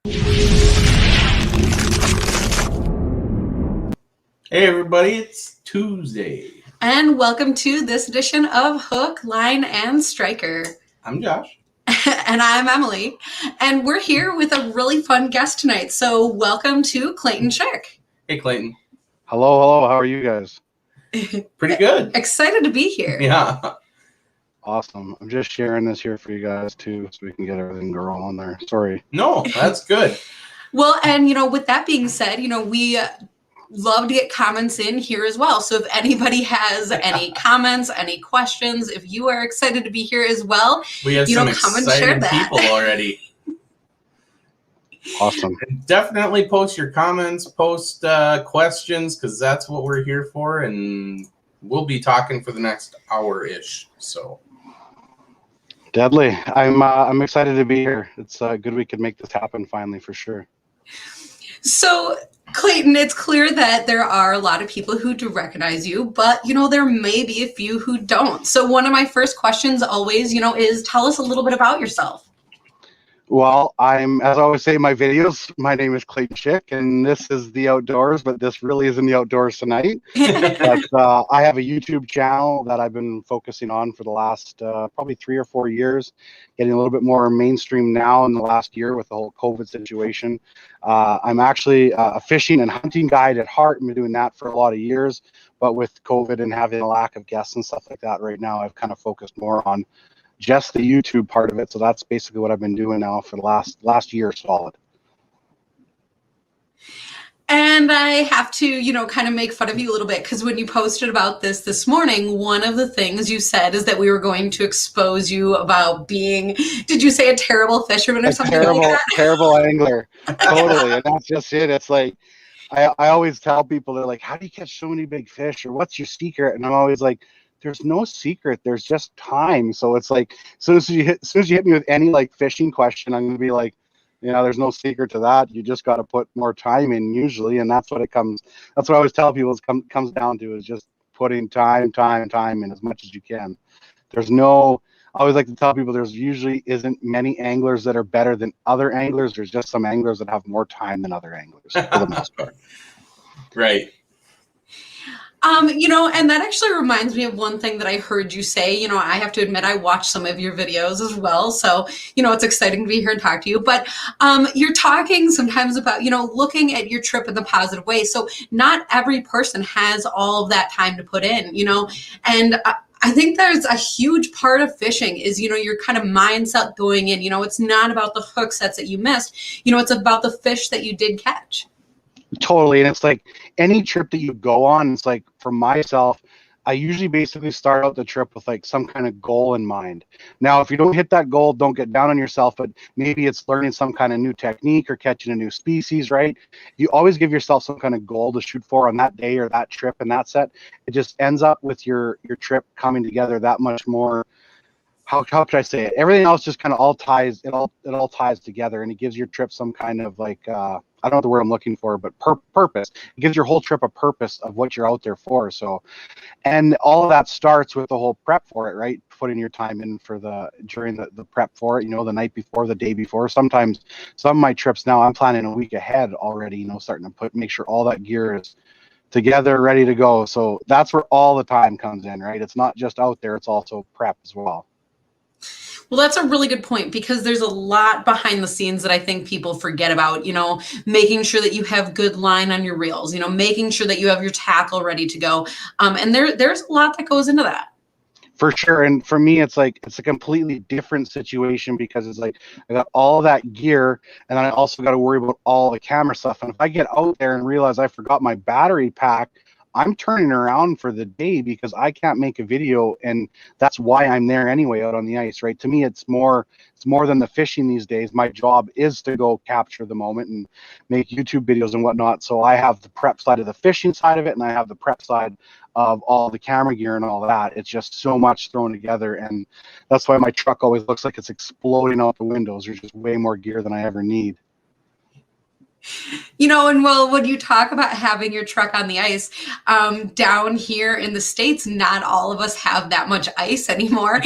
Hey everybody, it's Tuesday. And welcome to this edition of Hook, Line, and Striker. I'm Josh. And I'm Emily. And we're here with a really fun guest tonight. So welcome to Clayton Schick. Hey Clayton. Hello. How are you guys? Pretty good. Excited to be here. Yeah. Awesome. I'm just sharing this here for you guys too, so we can get everything going on there. Sorry. No, that's good. Well, and with that being said, we love to get comments in here as well. So if anybody has any comments, any questions, if you are excited to be here as well, we have some come and share exciting that. people already. Awesome. And definitely post your comments, post questions, because that's what we're here for, and we'll be talking for the next hour-ish. So Deadly. I'm excited to be here. It's good we could make this happen finally, for sure. So, Clayton, it's clear that there are a lot of people who do recognize you, but, there may be a few who don't. So one of my first questions always, is tell us a little bit about yourself. Well, as I always say in my videos, my name is Clayton Schick, and this is the outdoors, but this really isn't the outdoors tonight. But I have a YouTube channel that I've been focusing on for the last probably 3 or 4 years, getting a little bit more mainstream now in the last year with the whole COVID situation. I'm actually a fishing and hunting guide at heart. I've been doing that for a lot of years, but with COVID and having a lack of guests and stuff like that right now, I've kind of focused more on just the YouTube part of it. So that's basically what I've been doing now for the last year solid. And I have to, kind of make fun of you a little bit, because when you posted about this morning, one of the things you said is that we were going to expose you about being, did you say a terrible fisherman or something like that? Terrible angler. Totally. And that's just it. It's like, I always tell people, they're like, how do you catch so many big fish, or what's your secret? And I'm always like, there's no secret. There's just time. So it's like, as soon as you hit me with any like fishing question, I'm gonna be like, there's no secret to that. You just got to put more time in usually, and that's what I always tell people. Comes down to is just putting time in as much as you can. I always like to tell people there's usually isn't many anglers that are better than other anglers. There's just some anglers that have more time than other anglers for the most part. Right. And that actually reminds me of one thing that I heard you say. I have to admit, I watched some of your videos as well. So, it's exciting to be here and talk to you. But you're talking sometimes about, looking at your trip in the positive way. So not every person has all of that time to put in, and I think there's a huge part of fishing is, your kind of mindset going in. It's not about the hook sets that you missed. It's about the fish that you did catch. Totally. And it's like any trip that you go on, it's like for myself, I usually basically start out the trip with like some kind of goal in mind. Now, if you don't hit that goal, don't get down on yourself, but maybe it's learning some kind of new technique or catching a new species, right? You always give yourself some kind of goal to shoot for on that day or that trip and that set. It just ends up with your trip coming together that much more. How could I say it? Everything else just kind of all ties together, and it gives your trip some kind of like I don't know the word I'm looking for, but purpose. It gives your whole trip a purpose of what you're out there for. So, and all of that starts with the whole prep for it, right? Putting your time in during the prep for it, the night before, the day before. Sometimes some of my trips now I'm planning a week ahead already, starting to make sure all that gear is together, ready to go. So that's where all the time comes in, right? It's not just out there, it's also prep as well. Well, that's a really good point, because there's a lot behind the scenes that I think people forget about, making sure that you have good line on your reels, making sure that you have your tackle ready to go. And there's a lot that goes into that. For sure. And for me, it's like, it's a completely different situation, because it's like, I got all that gear, and then I also got to worry about all the camera stuff. And if I get out there and realize I forgot my battery pack, I'm turning around for the day, because I can't make a video, and that's why I'm there anyway out on the ice, right? To me, it's more than the fishing these days. My job is to go capture the moment and make YouTube videos and whatnot. So I have the prep side of the fishing side of it, and I have the prep side of all the camera gear and all that. It's just so much thrown together, and that's why my truck always looks like it's exploding out the windows. There's just way more gear than I ever need. And well, when you talk about having your truck on the ice, down here in the States, not all of us have that much ice anymore.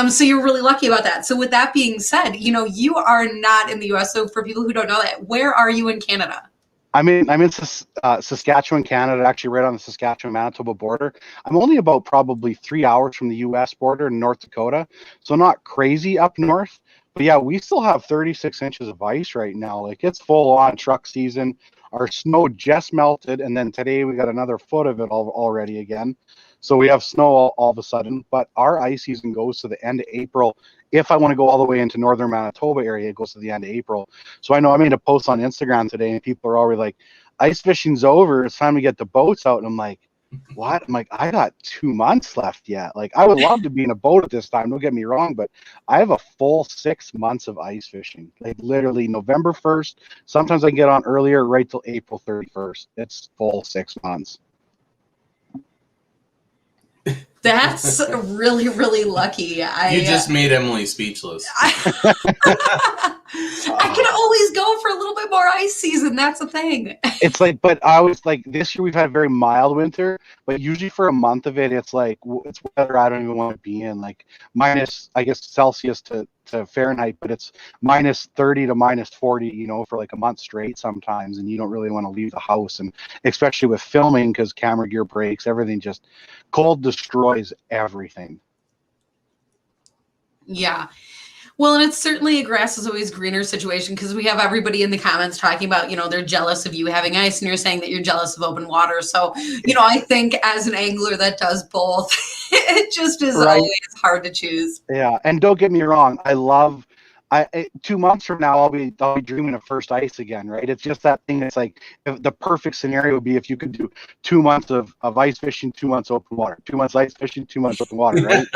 So you're really lucky about that. So with that being said, you are not in the US. So for people who don't know that, where are you in Canada? I'm in Saskatchewan, Canada, actually right on the Saskatchewan-Manitoba border. I'm only about probably 3 hours from the U.S. border in North Dakota, so not crazy up north. But yeah, we still have 36 inches of ice right now. Like it's full on truck season. Our snow just melted, and then today we got another foot of it already again. So we have snow all of a sudden. But our ice season goes to the end of April. If I want to go all the way into northern Manitoba area, it goes to the end of April. So I know I made a post on Instagram today, and people are already like, ice fishing's over. It's time to get the boats out. And I'm like, what? I'm like, I got 2 months left yet. Like, I would love to be in a boat at this time. Don't get me wrong, but I have a full 6 months of ice fishing. Like, literally November 1st. Sometimes I can get on earlier, right till April 31st. It's full 6 months. That's really, really lucky. You just made Emily speechless. I can always go for a little bit more ice season. That's the thing. It's like, but I was like, this year we've had a very mild winter, but usually for a month of it, it's like, it's weather I don't even want to be in. Like minus, I guess, Celsius to Fahrenheit, but it's minus 30 to minus 40, for like a month straight sometimes. And you don't really want to leave the house. And especially with filming, because camera gear breaks, everything just cold destroys everything. Yeah. Well, and it's certainly a grass is always greener situation because we have everybody in the comments talking about, they're jealous of you having ice and you're saying that you're jealous of open water. So, I think as an angler that does both, it just is always hard to choose. Yeah. And don't get me wrong. 2 months from now, I'll be dreaming of first ice again, right? It's just that thing. It's like the perfect scenario would be if you could do 2 months of ice fishing, 2 months open water, 2 months ice fishing, 2 months open water, right?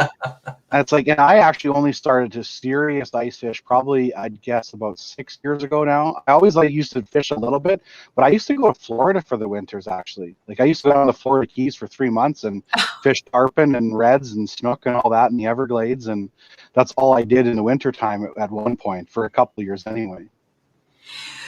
And it's like, and I actually only started to serious ice fish probably, I'd guess, about 6 years ago now. I always used to fish a little bit, but I used to go to Florida for the winters, actually. Like I used to go down the Florida Keys for 3 months and fish tarpon and reds and snook and all that in the Everglades. And that's all I did in the wintertime at one point for a couple of years anyway.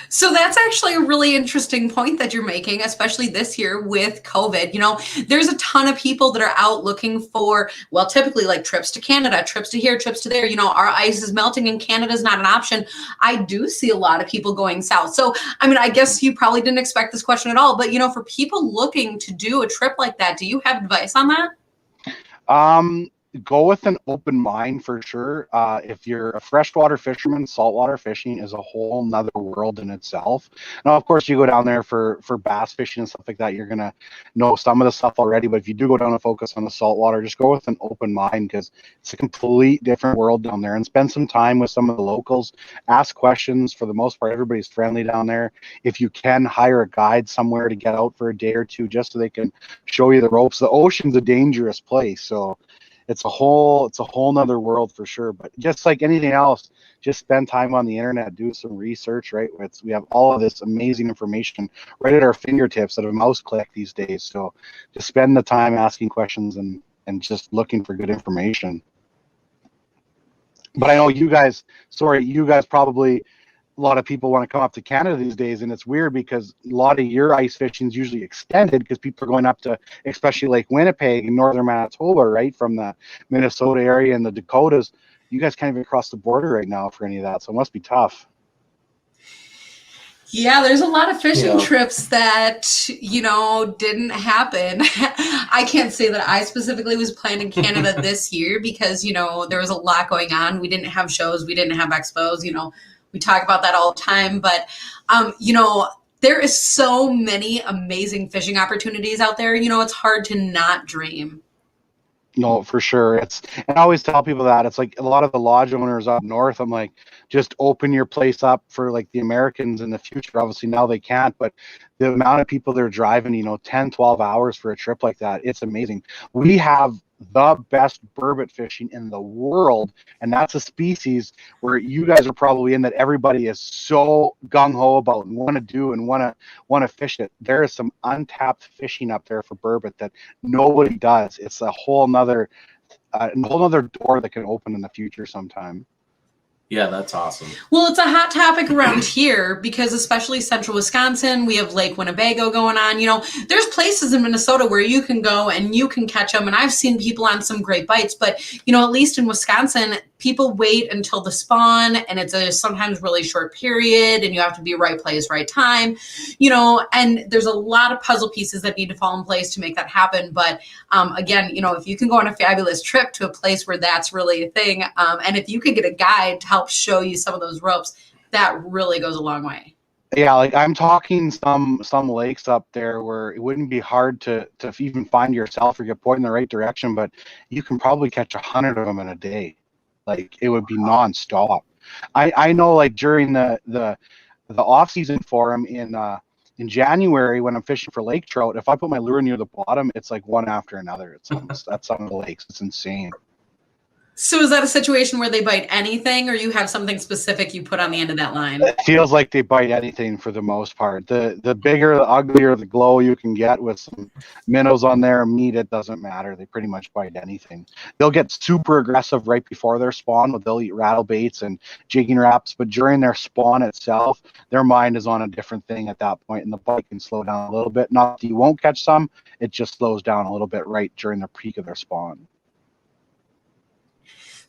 So that's actually a really interesting point that you're making, especially this year with COVID. There's a ton of people that are out looking for, well, typically like trips to Canada, trips to here, trips to there. Our ice is melting and Canada's not an option. I do see a lot of people going south. So, I guess you probably didn't expect this question at all, but, for people looking to do a trip like that, do you have advice on that? Go with an open mind for sure. If you're a freshwater fisherman, saltwater fishing is a whole nother world in itself. Now, of course, you go down there for bass fishing and stuff like that, you're going to know some of the stuff already. But if you do go down and focus on the saltwater, just go with an open mind because it's a complete different world down there. And spend some time with some of the locals. Ask questions. For the most part, everybody's friendly down there. If you can, hire a guide somewhere to get out for a day or two just so they can show you the ropes. The ocean's a dangerous place, so it's a whole nother world for sure. But just like anything else, just spend time on the internet, do some research, right? We have all of this amazing information right at our fingertips at a mouse click these days. So just spend the time asking questions and just looking for good information. But I know you guys probably, a lot of people want to come up to Canada these days, and it's weird because a lot of your ice fishing is usually extended because people are going up to, especially Lake Winnipeg and northern Manitoba, right, from the Minnesota area and the Dakotas. You guys can't even cross the border right now for any of that, so it must be tough. Yeah, there's a lot of fishing trips that, didn't happen. I can't say that I specifically was planning Canada this year because, there was a lot going on. We didn't have shows. We didn't have expos, We talk about that all the time, but, there is so many amazing fishing opportunities out there. It's hard to not dream. No, for sure. And I always tell people that it's like a lot of the lodge owners up north. I'm like, just open your place up for like the Americans in the future. Obviously now they can't, but the amount of people that are driving, 10, 12 hours for a trip like that, it's amazing. We have the best burbot fishing in the world, and that's a species where you guys are probably in that everybody is so gung-ho about and want to do and want to fish it. There is some untapped fishing up there for burbot that nobody does. It's a whole nother door that can open in the future sometime. Yeah, that's awesome. Well, it's a hot topic around here because especially central Wisconsin, we have Lake Winnebago going on. You know, there's places in Minnesota where you can go and you can catch them. And I've seen people on some great bites, but you know, at least in Wisconsin, people wait until the spawn and it's a sometimes really short period and you have to be right place, right time, you know, and there's a lot of puzzle pieces that need to fall in place to make that happen. But again, you know, if you can go on a fabulous trip to a place where that's really a thing, and if you could get a guide to help show you some of those ropes, that really goes a long way. Yeah, like I'm talking some lakes up there where it wouldn't be hard to even find yourself or get pointed in the right direction, but you can probably catch 100 of them in a day. Like it would be nonstop. I know like during the off season for them in January when I'm fishing for lake trout, if I put my lure near the bottom, it's like one after another. It's almost at some of the lakes. It's insane. So is that a situation where they bite anything or you have something specific you put on the end of that line? It feels like they bite anything for the most part. The bigger, the uglier the glow you can get with some minnows on there, meat, it doesn't matter. They pretty much bite anything. They'll get super aggressive right before their spawn, but they'll eat rattle baits and jigging wraps. But during their spawn itself, their mind is on a different thing at that point, and the bite can slow down a little bit. Not that you won't catch some, it just slows down a little bit right during the peak of their spawn.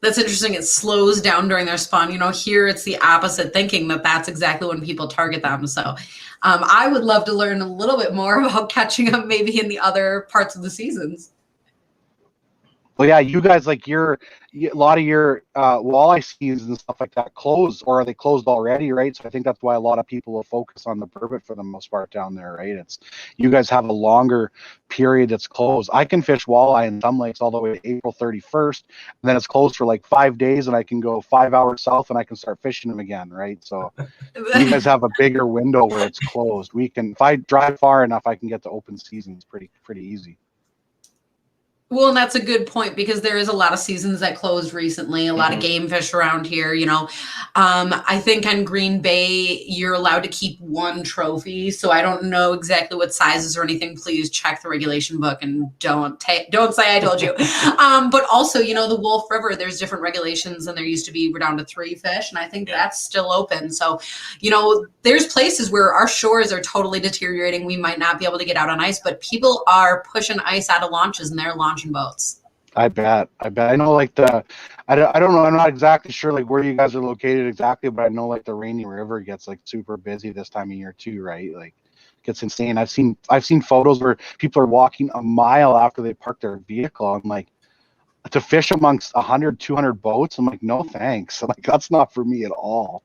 That's interesting. It slows down during their spawn. You know, here it's the opposite thinking that that's exactly when people target them. So I would love to learn a little bit more about catching them maybe in the other parts of the seasons. Well, yeah, you guys like a lot of your walleye seasons and stuff like that closed, or are they closed already, right? So I think that's why a lot of people will focus on the burbot for the most part down there, right? It's you guys have a longer period that's closed. I can fish walleye in some lakes all the way to April 31st, and then it's closed for like 5 days, and I can go 5 hours south and I can start fishing them again, right? So you guys have a bigger window where it's closed. We can, if I drive far enough, I can get to open seasons pretty easy. Well, and that's a good point because there is a lot of seasons that closed recently, a lot of game fish around here, you know. I think on Green Bay, you're allowed to keep one trophy. So I don't know exactly what sizes or anything. Please check the regulation book and don't say I told you. But also, you know, the Wolf River, there's different regulations and there used to be, we're down to 3 fish. And I think that's still open. So, you know, there's places where our shores are totally deteriorating. We might not be able to get out on ice, but people are pushing ice out of launches and they're launching boats. I bet. I know like I don't know. I'm not exactly sure like where you guys are located exactly, but I know like the Rainy River gets like super busy this time of year too, right? Like it gets insane. I've seen photos where people are walking a mile after they park their vehicle. I'm like, to fish amongst 100, 200 boats. I'm like, no, thanks. I'm like, that's not for me at all.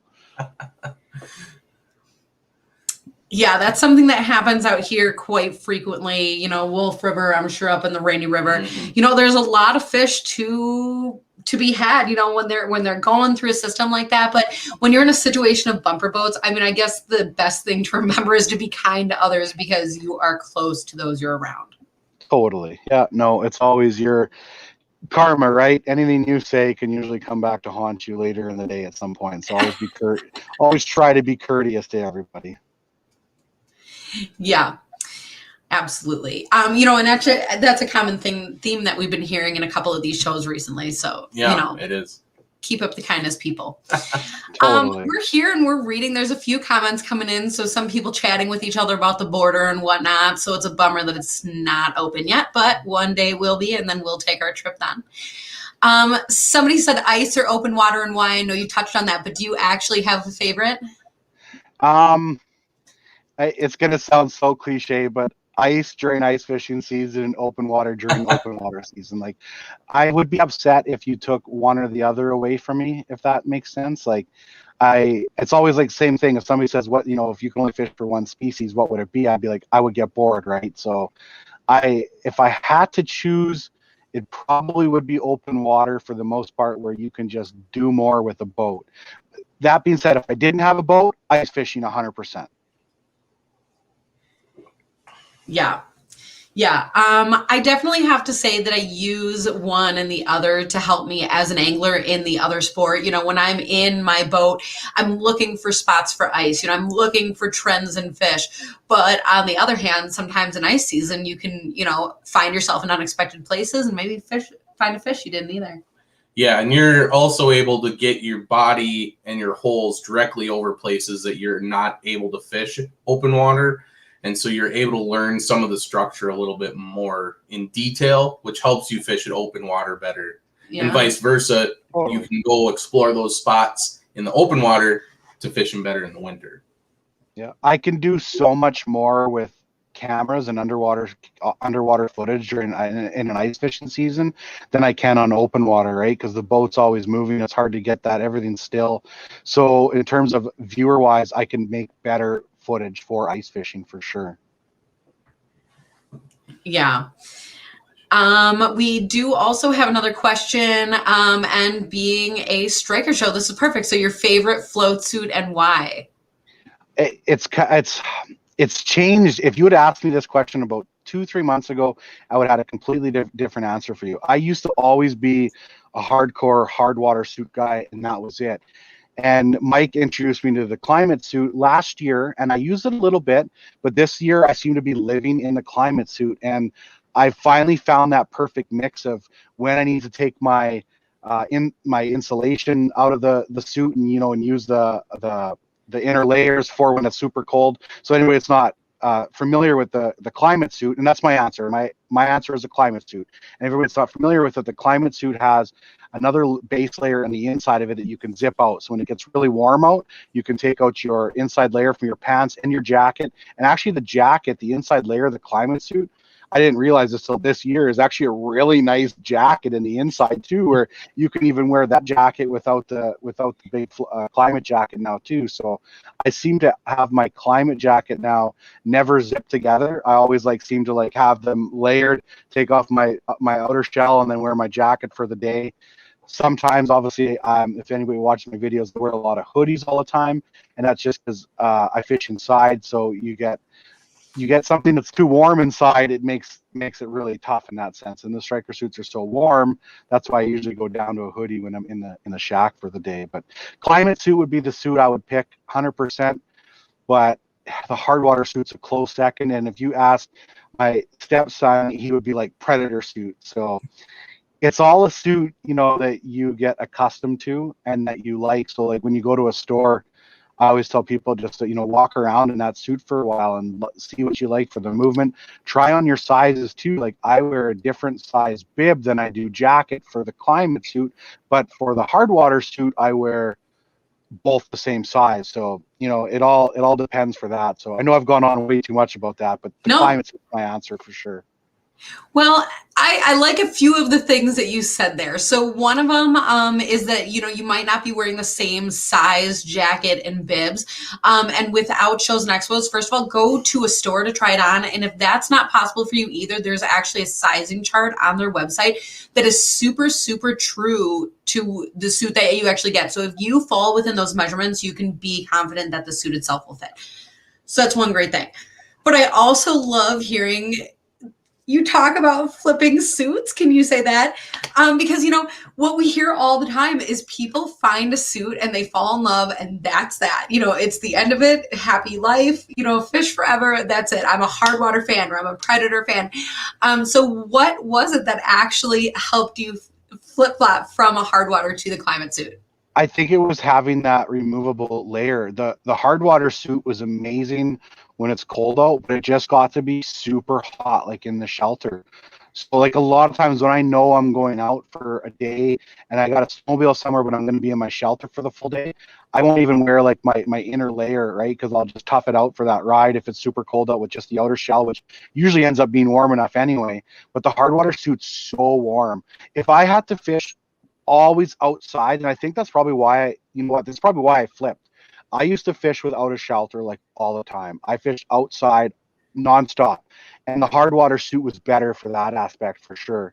Yeah, that's something that happens out here quite frequently. You know, Wolf River, I'm sure up in the Rainy River. Mm-hmm. You know, there's a lot of fish to be had, you know, when they're going through a system like that. But when you're in a situation of bumper boats, I mean, I guess the best thing to remember is to be kind to others because you are close to those you're around. Totally. Yeah, no, it's always your karma, right? Anything you say can usually come back to haunt you later in the day at some point. So always try to be courteous to everybody. Yeah, absolutely. You know, and actually that's a common theme that we've been hearing in a couple of these shows recently. So, yeah, you know, it is. Keep up the kindness, people. Totally. We're here and we're reading. There's a few comments coming in. So some people chatting with each other about the border and whatnot. So it's a bummer that it's not open yet, but one day will be, and then we'll take our trip then. Somebody said ice or open water and why. I know you touched on that, but do you actually have a favorite? It's going to sound so cliche, but ice during ice fishing season and open water during open water season. Like, I would be upset if you took one or the other away from me, if that makes sense. Like, it's always like same thing. If somebody says, what, you know, if you can only fish for one species, what would it be? I'd be like, I would get bored, right? So if I had to choose, it probably would be open water for the most part where you can just do more with a boat. That being said, if I didn't have a boat, ice fishing 100%. Yeah. I definitely have to say that I use one and the other to help me as an angler in the other sport. You know, when I'm in my boat, I'm looking for spots for ice. You know, I'm looking for trends in fish. But on the other hand, sometimes in ice season, you can, you know, find yourself in unexpected places and maybe find a fish you didn't either. Yeah, and you're also able to get your body and your holes directly over places that you're not able to fish open water. And so you're able to learn some of the structure a little bit more in detail, which helps you fish at open water better. Yeah. And vice versa, you can go explore those spots in the open water to fish them better in the winter. Yeah, I can do so much more with cameras and underwater footage during in an ice fishing season than I can on open water, right? Because the boat's always moving. It's hard to get that. Everything's still. So in terms of viewer wise, I can make better footage for ice fishing for sure. Yeah. We do also have another question, and being a striker show, this is perfect. So your favorite float suit and why? It's changed. If you had asked me this question about 2-3 months ago, I would have had a completely different answer for you. I used to always be a hardcore hard water suit guy, and that was it. And Mike introduced me to the climate suit last year, and I used it a little bit, but this year I seem to be living in the climate suit, and I finally found that perfect mix of when I need to take my insulation out of the suit and and use the inner layers for when it's super cold. So anyway, it's not familiar with the climate suit, and that's my answer. My answer is a climate suit. And everybody's not familiar with it. The climate suit has another base layer on the inside of it that you can zip out. So when it gets really warm out, you can take out your inside layer from your pants and your jacket. And actually the jacket, the inside layer of the climate suit, I didn't realize this till this year, is actually a really nice jacket in the inside too, where you can even wear that jacket without the big climate jacket now too. So I seem to have my climate jacket now never zipped together. I always seem to have them layered, take off my outer shell, and then wear my jacket for the day. Sometimes, obviously, if anybody watches my videos, they wear a lot of hoodies all the time, and that's just because I fish inside. So you get something that's too warm inside, it makes it really tough in that sense. And the striker suits are so warm, that's why I usually go down to a hoodie when I'm in the shack for the day. But climate suit would be the suit I would pick 100%. But the hard water suit's a close second. And if you asked my stepson, he would be like predator suit. So it's all a suit, that you get accustomed to and that you like. So when you go to a store, I always tell people just to, walk around in that suit for a while and see what you like for the movement. Try on your sizes too. I wear a different size bib than I do jacket for the climate suit, but for the hard water suit, I wear both the same size. So, it all depends for that. So I know I've gone on way too much about that, but the climate suit is my answer for sure. Well, I like a few of the things that you said there. So one of them is that, you might not be wearing the same size jacket and bibs. And without shows and expos, first of all, go to a store to try it on. And if that's not possible for you either, there's actually a sizing chart on their website that is super, super true to the suit that you actually get. So if you fall within those measurements, you can be confident that the suit itself will fit. So that's one great thing. But I also love hearing you talk about flipping suits. Can you say that? Because, what we hear all the time is people find a suit and they fall in love, and that's that. It's the end of it. Happy life, fish forever. That's it. I'm a hard water fan, or I'm a predator fan. So what was it that actually helped you flip-flop from a hard water to the climate suit? I think it was having that removable layer. The hard water suit was amazing when it's cold out, but it just got to be super hot, in the shelter. So a lot of times when I know I'm going out for a day and I got a snowmobile somewhere, but I'm going to be in my shelter for the full day, I won't even wear my inner layer, right? Because I'll just tough it out for that ride if it's super cold out with just the outer shell, which usually ends up being warm enough anyway. But the hard water suit's so warm. If I had to fish always outside, and I think that's probably why that's probably why I flipped. I used to fish without a shelter all the time. I fished outside nonstop, and the hard water suit was better for that aspect for sure.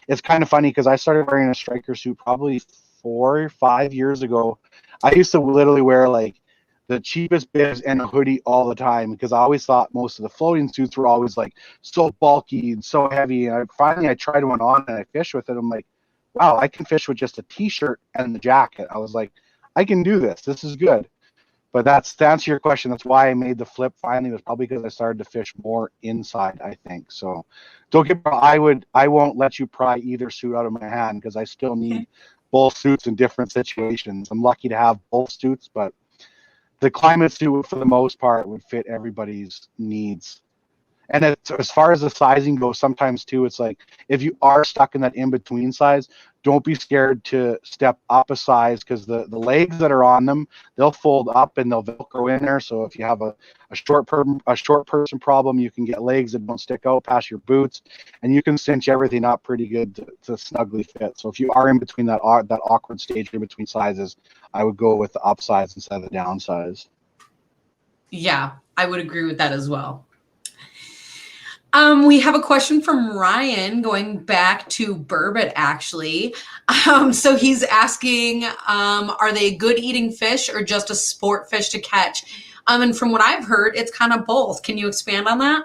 It's kind of funny because I started wearing a striker suit probably 4 or 5 years ago. I used to literally wear the cheapest bibs and a hoodie all the time because I always thought most of the floating suits were always so bulky and so heavy. And I tried one on and I fished with it. I'm like, wow, I can fish with just a t-shirt and the jacket. I was like, I can do this. This is good. But to answer your question, that's why I made the flip finally. It was probably because I started to fish more inside, I think. So don't get me wrong, I won't let you pry either suit out of my hand because I still need both suits in different situations. I'm lucky to have both suits, but the climate suit for the most part would fit everybody's needs. And as far as the sizing goes, sometimes too, it's like if you are stuck in that in-between size, don't be scared to step up a size, because the legs that are on them, they'll fold up and they'll Velcro in there. So if you have a short person problem, you can get legs that don't stick out past your boots, and you can cinch everything up pretty good to snugly fit. So if you are in between that awkward stage in between sizes, I would go with the upsize instead of the downsize. Yeah, I would agree with that as well. We have a question from Ryan going back to burbot, actually. So he's asking, are they a good eating fish or just a sport fish to catch? And from what I've heard, it's kind of both. Can you expand on that?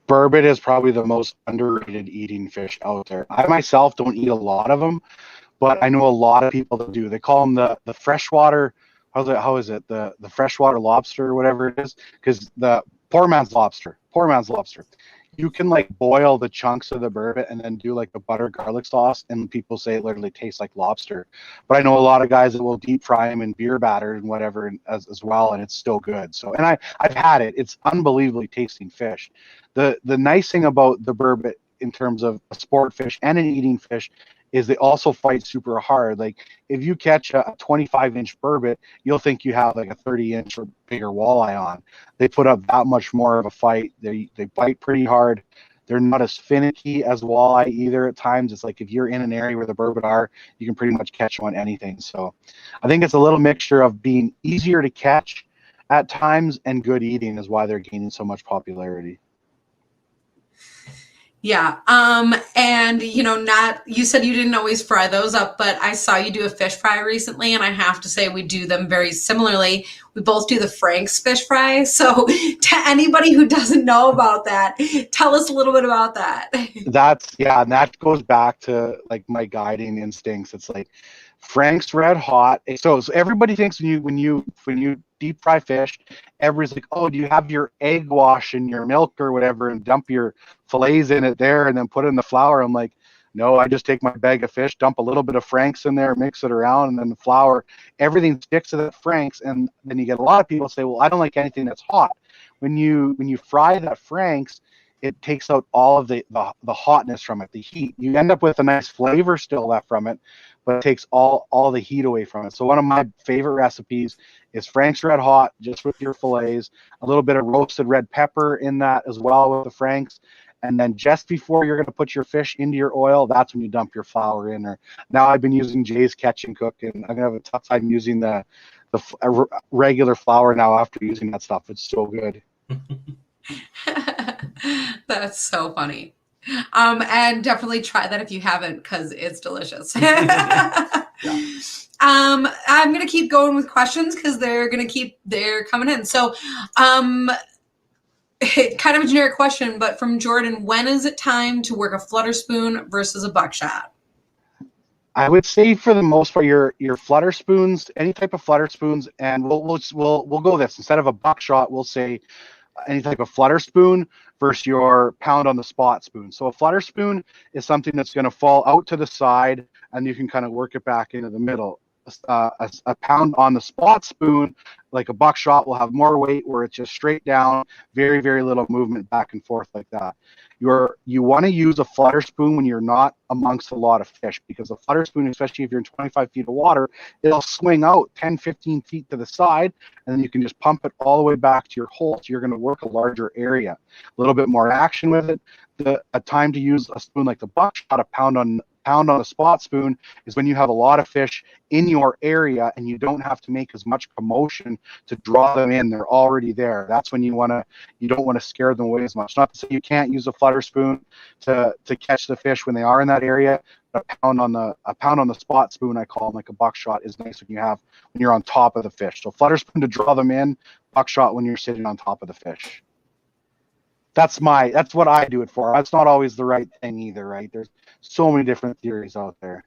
Burbot is probably the most underrated eating fish out there. I myself don't eat a lot of them, but I know a lot of people that do. They call them the freshwater, how is it? The freshwater lobster or whatever it is, because the poor man's lobster. You can like boil the chunks of the burbot and then do like a butter garlic sauce, and people say it literally tastes like lobster. But I know a lot of guys that will deep fry them in beer batter and whatever as well, and it's still good. So, and I've had it. It's unbelievably tasting fish. The nice thing about the burbot in terms of a sport fish and an eating fish is they also fight super hard. Like if you catch a 25-inch burbot, you'll think you have like a 30-inch or bigger walleye on. They put up that much more of a fight. They bite pretty hard. They're not as finicky as walleye either at times. It's like if you're in an area where the burbot are, you can pretty much catch them on anything. So I think it's a little mixture of being easier to catch at times and good eating is why they're gaining so much popularity. Yeah. And you said you didn't always fry those up, but I saw you do a fish fry recently, and I have to say we do them very similarly. We both do the Frank's fish fry. So to anybody who doesn't know about that, tell us a little bit about that. And that goes back to like my guiding instincts. It's like Frank's Red Hot. So everybody thinks when you deep fry fish, everybody's like, oh, do you have your egg wash in your milk or whatever and dump your fillets in it there and then put it in the flour? I'm like, no, I just take my bag of fish, dump a little bit of Frank's in there, mix it around, and then the flour, everything sticks to the Frank's. And then you get a lot of people say, well, I don't like anything that's hot. When you fry that Frank's, it takes out all of the hotness from it, the heat. You end up with a nice flavor still left from it, but it takes all the heat away from it. So one of my favorite recipes is Frank's Red Hot, just with your fillets, a little bit of roasted red pepper in that as well with the Frank's. And then just before you're going to put your fish into your oil, that's when you dump your flour in there. Now I've been using Jay's Catch and Cook, and I'm going to have a tough time using the regular flour now after using that stuff. It's so good. That's so funny. And definitely try that if you haven't, because it's delicious. I'm going to keep going with questions because they're coming in. So, kind of a generic question, but from Jordan, when is it time to work a flutter spoon versus a buckshot? I would say for the most part, your flutter spoons, any type of flutter spoons, and we'll go this instead of a buckshot. We'll say any type of flutter spoon versus your pound on the spot spoon. So a flutter spoon is something that's going to fall out to the side, and you can kind of work it back into the middle. A pound on the spot spoon, like a buckshot, will have more weight where it's just straight down, very, very little movement back and forth like that. You want to use a flutter spoon when you're not amongst a lot of fish, because a flutter spoon, especially if you're in 25 feet of water, it'll swing out 10, 15 feet to the side, and then you can just pump it all the way back to your hole. So you're going to work a larger area, a little bit more action with it. A time to use a spoon like the buckshot, a pound on a spot spoon, is when you have a lot of fish in your area and you don't have to make as much commotion to draw them in. They're already there. That's when you don't want to scare them away as much. Not to say you can't use a flutter spoon to catch the fish when they are in that area. But a pound on the spot spoon, I call them, like a buckshot, is nice when you're on top of the fish. So flutter spoon to draw them in, buckshot when you're sitting on top of the fish. That's what I do it for. That's not always the right thing either, right? There's so many different theories out there.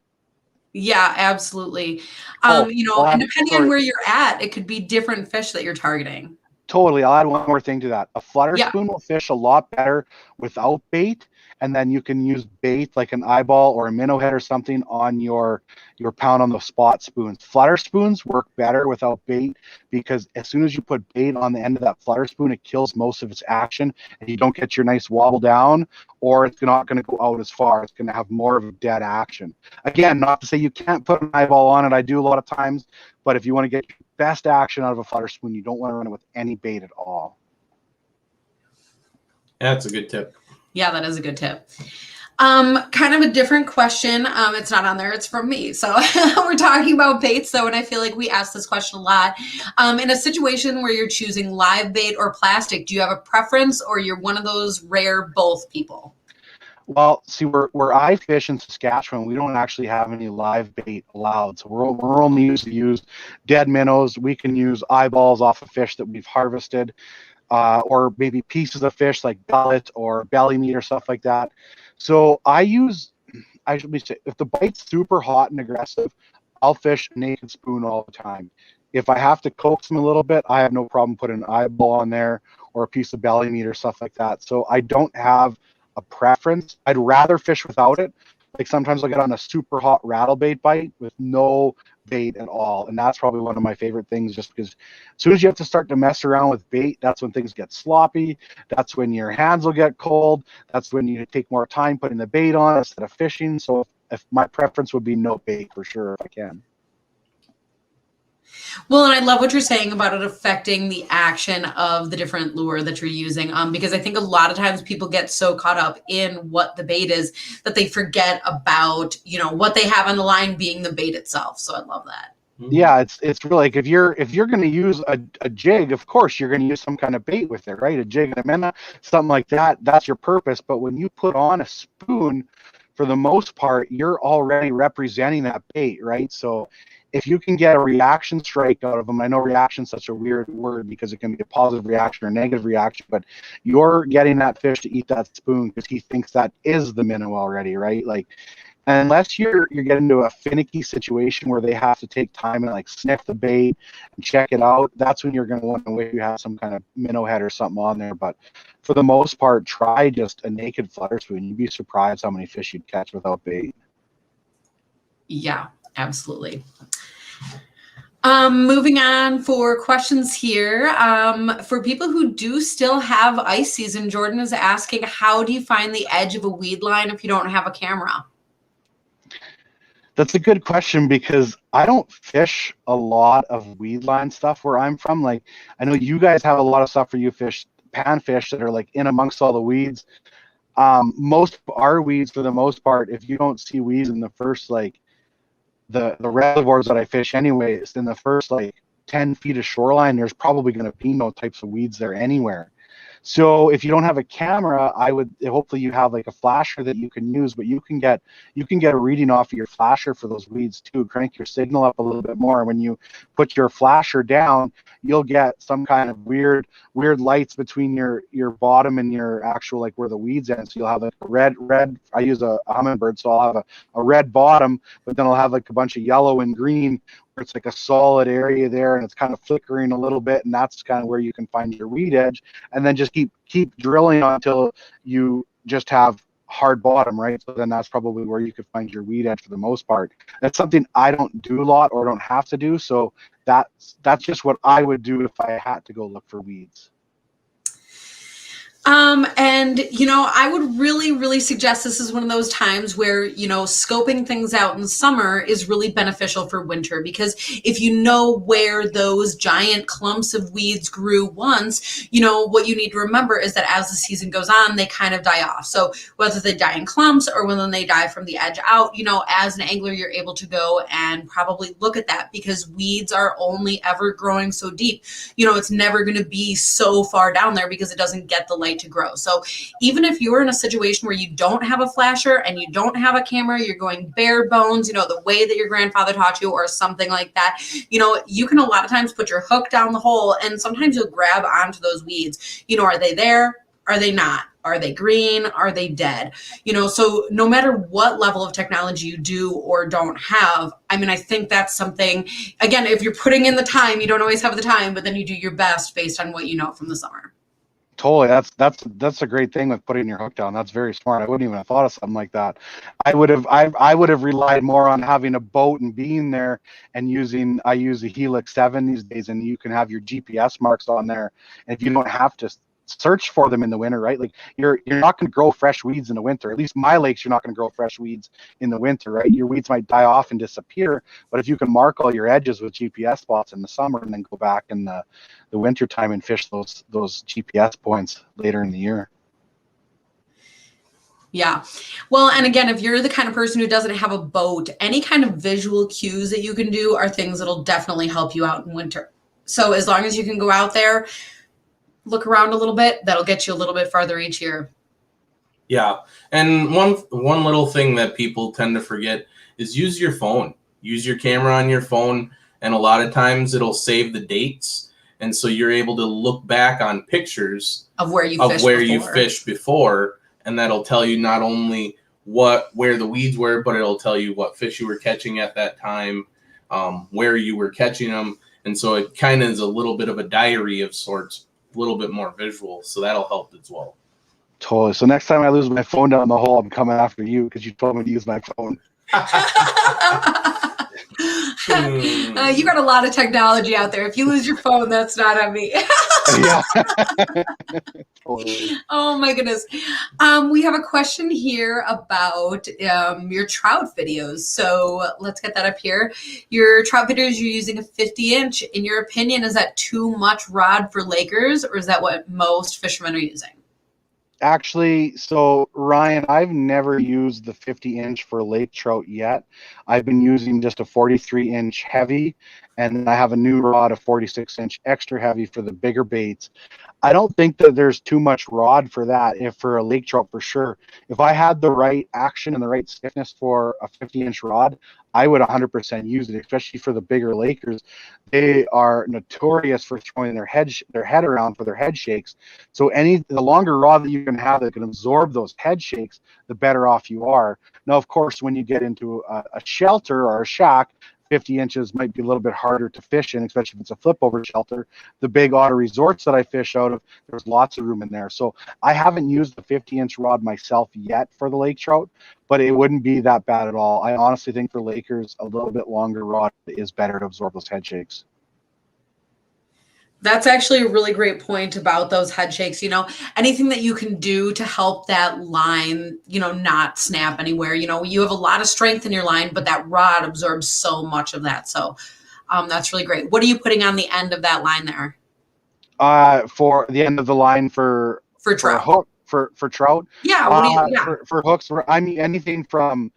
Yeah, absolutely. And depending on where you're at, it could be different fish that you're targeting. Totally. I'll add one more thing to that. A flutter Yeah. spoon will fish a lot better without bait, and then you can use bait like an eyeball or a minnow head or something on your pound on the spot spoons. Flutter spoons work better without bait because as soon as you put bait on the end of that flutter spoon, it kills most of its action, and you don't get your nice wobble down, or it's not going to go out as far. It's going to have more of a dead action. Again, not to say you can't put an eyeball on it. I do a lot of times, but if you want to get best action out of a flutter spoon, you don't want to run it with any bait at all. That's a good tip. Yeah, that is a good tip. Kind of a different question. It's not on there, it's from me. So we're talking about baits though, and I feel like we ask this question a lot. In a situation where you're choosing live bait or plastic, do you have a preference, or you're one of those rare both people? Well, see, where I fish in Saskatchewan, we don't actually have any live bait allowed. So we're only used to use dead minnows. We can use eyeballs off of fish that we've harvested, or maybe pieces of fish like gullet or belly meat or stuff like that. So I should say, if the bite's super hot and aggressive, I'll fish a naked spoon all the time. If I have to coax them a little bit, I have no problem putting an eyeball on there or a piece of belly meat or stuff like that. So I don't have a preference. I'd rather fish without it. Like sometimes I'll get on a super hot rattle bait bite with no bait at all. And that's probably one of my favorite things, just because as soon as you have to start to mess around with bait, that's when things get sloppy. That's when your hands will get cold. That's when you take more time putting the bait on instead of fishing. So if my preference would be no bait for sure if I can. Well, and I love what you're saying about it affecting the action of the different lure that you're using, because I think a lot of times people get so caught up in what the bait is that they forget about, what they have on the line being the bait itself. So I love that. Yeah, it's really like if you're going to use a jig, of course you're going to use some kind of bait with it, right? A jig and a minnow, something like that. That's your purpose. But when you put on a spoon, for the most part, you're already representing that bait, right? So if you can get a reaction strike out of them, I know reaction is such a weird word because it can be a positive reaction or a negative reaction, but you're getting that fish to eat that spoon because he thinks that is the minnow already, right? Like, unless you're getting into a finicky situation where they have to take time and like sniff the bait and check it out, that's when you're going to want to wish you have some kind of minnow head or something on there. But for the most part, try just a naked flutter spoon. You'd be surprised how many fish you'd catch without bait. Yeah, absolutely. Moving on for questions here. For people who do still have ice season, Jordan is asking, how do you find the edge of a weed line if you don't have a camera? That's a good question because I don't fish a lot of weed line stuff where I'm from. Like, I know you guys have a lot of stuff where you fish panfish that are like in amongst all the weeds. Most of our weeds, for the most part, if you don't see weeds in the first, like, the reservoirs that I fish anyways, in the first like 10 feet of shoreline, there's probably going to be no types of weeds there anywhere. So if you don't have a camera, hopefully you have like a flasher that you can use, but you can get a reading off of your flasher for those weeds too. Crank your signal up a little bit more. When you put your flasher down, you'll get some kind of weird lights between your bottom and your actual, like, where the weeds end. So you'll have like a red. I use a hummingbird, so I'll have a red bottom, but then I'll have like a bunch of yellow and green where it's like a solid area there and it's kind of flickering a little bit, and that's kind of where you can find your weed edge. And then just keep drilling until you just have hard bottom, right? So then that's probably where you could find your weed edge for the most part. That's something I don't do a lot or don't have to do. So that's just what I would do if I had to go look for weeds. And, I would really, really suggest this is one of those times where, scoping things out in summer is really beneficial for winter, because if you know where those giant clumps of weeds grew once, what you need to remember is that as the season goes on, they kind of die off. So whether they die in clumps or when they die from the edge out, as an angler, you're able to go and probably look at that, because weeds are only ever growing so deep. It's never going to be so far down there because it doesn't get the light to grow. So even if you're in a situation where you don't have a flasher and you don't have a camera, you're going bare bones, the way that your grandfather taught you or something like that, you can a lot of times put your hook down the hole and sometimes you'll grab onto those weeds. Are they there? Are they not? Are they green? Are they dead? So no matter what level of technology you do or don't have, I mean, I think that's something, again, if you're putting in the time, you don't always have the time, but then you do your best based on what you know from the summer. Totally. That's a great thing with putting your hook down. That's very smart. I wouldn't even have thought of something like that. I would have relied more on having a boat and being there and I use the Helix 7 these days, and you can have your GPS marks on there. And if you don't have to search for them in the winter, right? Like you're not going to grow fresh weeds in the winter. At least my lakes, you're not going to grow fresh weeds in the winter, right? Your weeds might die off and disappear, but if you can mark all your edges with GPS spots in the summer and then go back in the winter time and fish those GPS points later in the year. Yeah. Well, and again, if you're the kind of person who doesn't have a boat, any kind of visual cues that you can do are things that'll definitely help you out in winter. So as long as you can go out there, look around a little bit, that'll get you a little bit farther each year. Yeah. And one little thing that people tend to forget is use your phone. Use your camera on your phone, and a lot of times it'll save the dates. And so you're able to look back on pictures of where you fished before, and that'll tell you not only where the weeds were, but it'll tell you what fish you were catching at that time, where you were catching them. And so it kind of is a little bit of a diary of sorts, a little bit more visual. So that'll help as well. Totally. So next time I lose my phone down the hole, I'm coming after you because you told me to use my phone. You got a lot of technology out there. If you lose your phone, that's not on me. Yeah. Totally. Oh my goodness. We have a question here about your trout videos. So let's get that up here. Your trout videos, you're using a 50-inch. In your opinion, is that too much rod for Lakers, or is that what most fishermen are using? Actually, so Ryan, I've never used the 50-inch for lake trout yet. I've been using just a 43-inch heavy, and then I have a new rod, a 46-inch extra heavy for the bigger baits. I don't think that there's too much rod for that, if for a lake trout for sure. If I had the right action and the right stiffness for a 50-inch rod, I would 100% use it, especially for the bigger Lakers. They are notorious for throwing their head around for their head shakes. So the longer rod that you can have that can absorb those head shakes, the better off you are. Now, of course, when you get into a shelter or a shack, 50 inches might be a little bit harder to fish in, especially if it's a flip over shelter. The big auto resorts that I fish out of, there's lots of room in there. So I haven't used the 50-inch rod myself yet for the lake trout, but it wouldn't be that bad at all. I honestly think for Lakers, a little bit longer rod is better to absorb those head shakes. That's actually a really great point about those head shakes. Anything that you can do to help that line, not snap anywhere. You have a lot of strength in your line, but that rod absorbs so much of that. So that's really great. What are you putting on the end of that line there? For the end of the line for trout. For trout. Yeah. For hooks, I mean anything from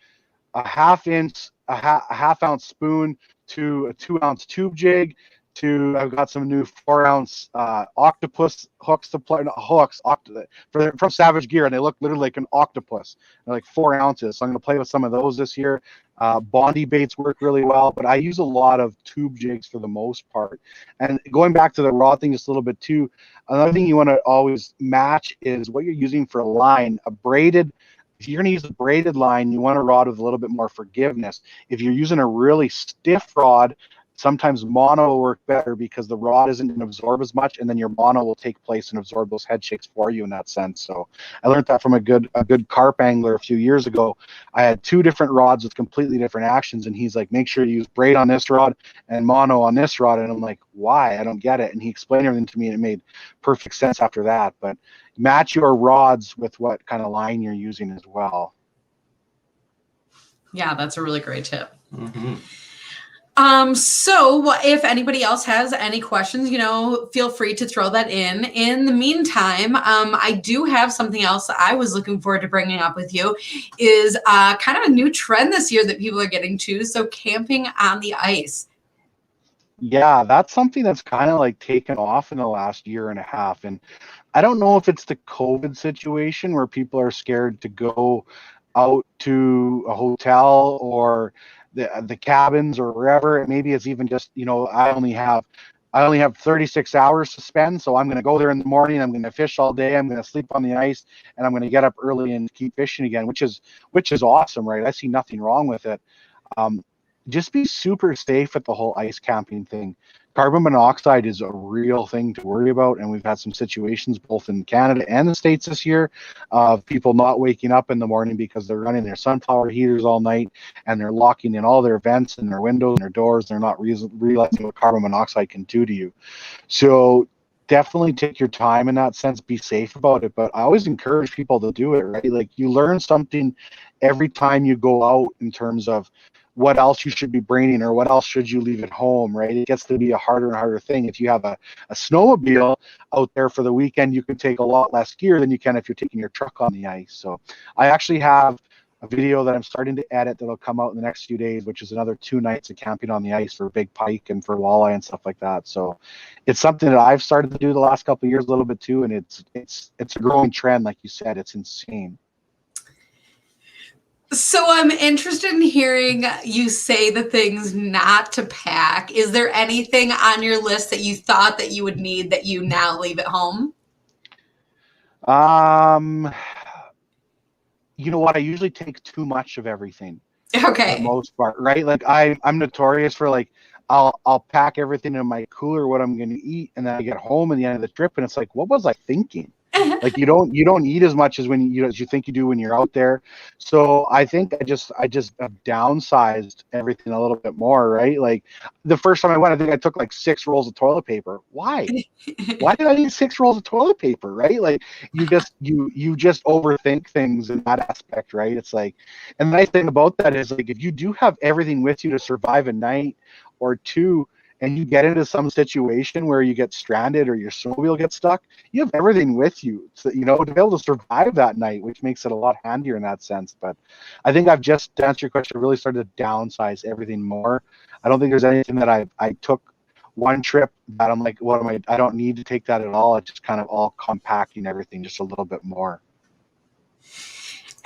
a half ounce spoon to a 2-ounce tube jig. I've got some new 4-ounce octopus hooks from Savage Gear, and they look literally like an octopus. They're like 4 ounces. So I'm going to play with some of those this year. Bondi baits work really well, but I use a lot of tube jigs for the most part. And going back to the rod thing just a little bit too, another thing you want to always match is what you're using for a line. If you're going to use a braided line, you want a rod with a little bit more forgiveness. If you're using a really stiff rod, sometimes mono will work better because the rod isn't going to absorb as much, and then your mono will take place and absorb those head shakes for you in that sense. So I learned that from a good carp angler a few years ago. I had 2 different rods with completely different actions, and he's like, make sure you use braid on this rod and mono on this rod. And I'm like, why? I don't get it. And he explained everything to me, and it made perfect sense after that. But match your rods with what kind of line you're using as well. Yeah, that's a really great tip. Mm-hmm. So if anybody else has any questions, feel free to throw that in. In the meantime, I do have something else I was looking forward to bringing up with you is kind of a new trend this year that people are getting to. So camping on the ice. Yeah, that's something that's kind of like taken off in the last year and a half. And I don't know if it's the COVID situation where people are scared to go out to a hotel or the cabins or wherever. Maybe it's even just, I only have I only have 36 hours to spend, so I'm going to go there in the morning. I'm going to fish all day. I'm going to sleep on the ice, and I'm going to get up early and keep fishing again, which is awesome, right? I see nothing wrong with it. Just be super safe with the whole ice camping thing. Carbon monoxide is a real thing to worry about, and we've had some situations both in Canada and the States this year of people not waking up in the morning because they're running their sunflower heaters all night and they're locking in all their vents and their windows and their doors. They're not realizing what carbon monoxide can do to you. So definitely take your time in that sense, be safe about it. But I always encourage people to do it, right? Like, you learn something every time you go out in terms of what else you should be bringing or what else should you leave at home, right? It gets to be a harder and harder thing. If you have a snowmobile out there for the weekend, you can take a lot less gear than you can if you're taking your truck on the ice. So I actually have a video that I'm starting to edit that'll come out in the next few days, which is another 2 nights of camping on the ice for big pike and for walleye and stuff like that. So it's something that I've started to do the last couple of years a little bit too, and it's a growing trend. Like you said, it's insane. So I'm interested in hearing you say the things not to pack. Is there anything on your list that you thought that you would need that you now leave at home? You know what? I usually take too much of everything. Okay. For the most part, right? Like I'm notorious for, like, I'll pack everything in my cooler, what I'm going to eat, and then I get home at the end of the trip, and it's like, what was I thinking? Like, you don't eat as much as as you think you do when you're out there. So I think I just have downsized everything a little bit more, right? Like, the first time I went, I think I took like 6 rolls of toilet paper. Why? Why did I need 6 rolls of toilet paper, right? Like, you just overthink things in that aspect, right? It's like, and the nice thing about that is, like, if you do have everything with you to survive a night or two, and you get into some situation where you get stranded or your snowmobile gets stuck, you have everything with you, so, to be able to survive that night, which makes it a lot handier in that sense. But I think I've just, to answer your question, really started to downsize everything more. I don't think there's anything that I took one trip that I'm like, what am I don't need to take that at all. It's just kind of all compacting everything just a little bit more.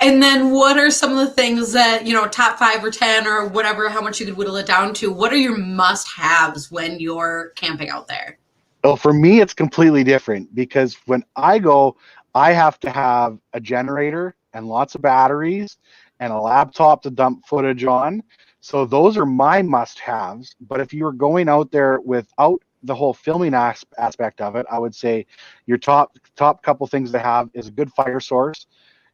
And then what are some of the things that, top 5 or 10 or whatever, how much you could whittle it down to? What are your must-haves when you're camping out there? Well, for me, it's completely different, because when I go, I have to have a generator and lots of batteries and a laptop to dump footage on. So those are my must-haves. But if you were going out there without the whole filming aspect of it, I would say your top couple things to have is a good fire source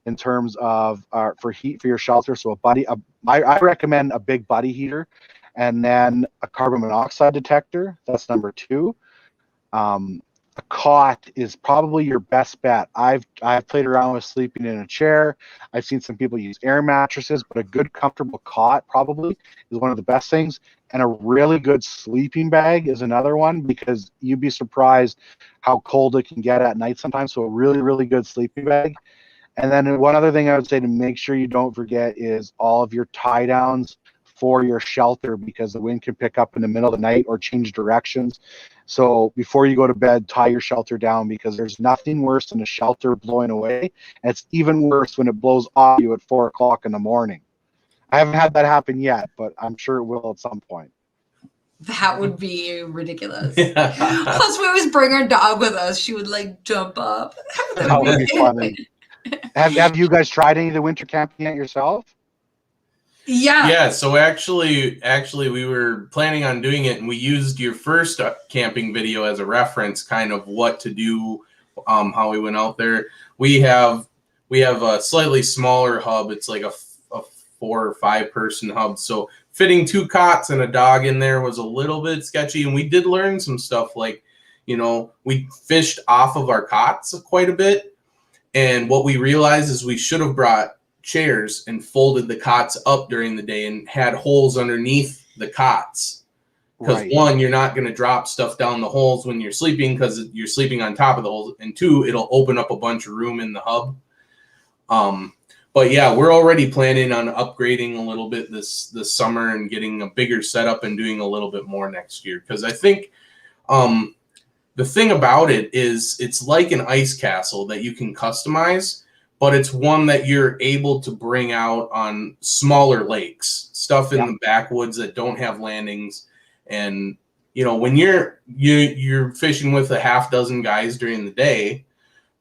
in terms of for heat for your shelter. So I recommend a big buddy heater, and then a carbon monoxide detector. That's number 2. A cot is probably your best bet. I've played around with sleeping in a chair. I've seen some people use air mattresses, but a good comfortable cot probably is one of the best things. And a really good sleeping bag is another one, because you'd be surprised how cold it can get at night sometimes. So a really, really good sleeping bag. And then one other thing I would say to make sure you don't forget is all of your tie downs for your shelter, because the wind can pick up in the middle of the night or change directions. So before you go to bed, tie your shelter down, because there's nothing worse than a shelter blowing away. And it's even worse when it blows off you at 4 o'clock in the morning. I haven't had that happen yet, but I'm sure it will at some point. That would be ridiculous. Plus, we always bring our dog with us. She would like jump up. That would be funny. Have you guys tried any of the winter camping yet yourself? Yeah. So actually, we were planning on doing it, and we used your first camping video as a reference, kind of what to do, how we went out there. We have a slightly smaller hub. It's like a 4 or 5 person hub. So fitting 2 cots and a dog in there was a little bit sketchy, and we did learn some stuff. Like, we fished off of our cots quite a bit. And what we realized is we should have brought chairs and folded the cots up during the day and had holes underneath the cots. Because Right. 1, you're not going to drop stuff down the holes when you're sleeping, because you're sleeping on top of the holes. And 2, it'll open up a bunch of room in the hub. But yeah, we're already planning on upgrading a little bit this summer and getting a bigger setup and doing a little bit more next year. Because I think the thing about it is it's like an ice castle that you can customize, but it's one that you're able to bring out on smaller lakes, stuff in the backwoods that don't have landings. And, when you're fishing with a half dozen guys during the day,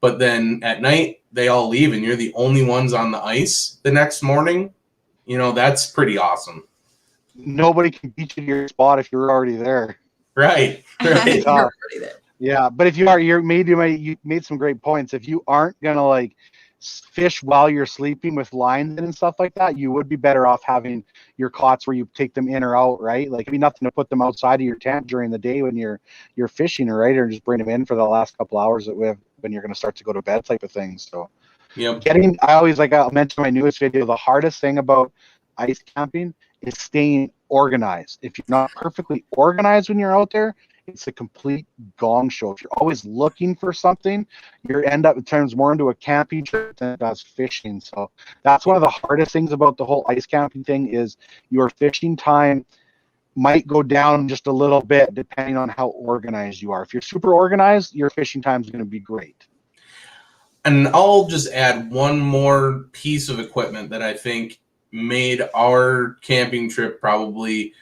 but then at night they all leave and you're the only ones on the ice the next morning, that's pretty awesome. Nobody can beat you to your spot if you're already there. Right. You're already there. Yeah, but if you made some great points. If you aren't gonna like fish while you're sleeping with lines in and stuff like that, you would be better off having your cots where you take them in or out, right? Like it'd be nothing to put them outside of your tent during the day when you're fishing, right? Or just bring them in for the last couple hours when you're gonna start to go to bed, type of thing. So Yep. I'll mention my newest video. The hardest thing about ice camping is staying organized. If you're not perfectly organized when you're out there, it's a complete gong show. If you're always looking for something, it turns more into a camping trip than it does fishing. So that's one of the hardest things about the whole ice camping thing is your fishing time might go down just a little bit depending on how organized you are. If you're super organized, your fishing time is going to be great. And I'll just add one more piece of equipment that I think made our camping trip probably